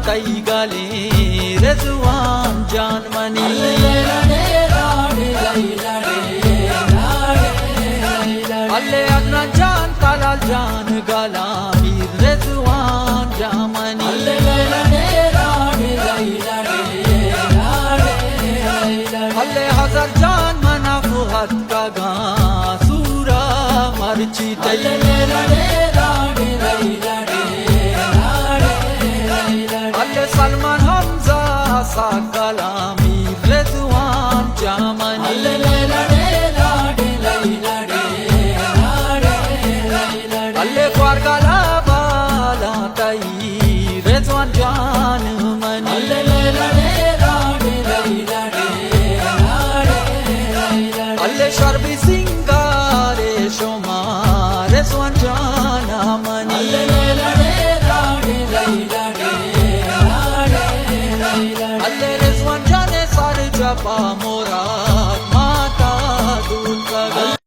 तई गाले रजवान जान मनी अल्ले अदना जान ताला जान गाला मीर रजवान जामनी अल्ले हजार जान मना फुहत का गा सूरा मरची तई अल्ले सलमान हमजा सा गाला मीर रजवान जामनी अल्ले ख्वारगाला बाला तई रजवान जान मनी अल्ले शर्बी सिंगारे शोमा रजवान जाना मनी अल्ले रजवान जाने सारे जपा मोरा माता दूध का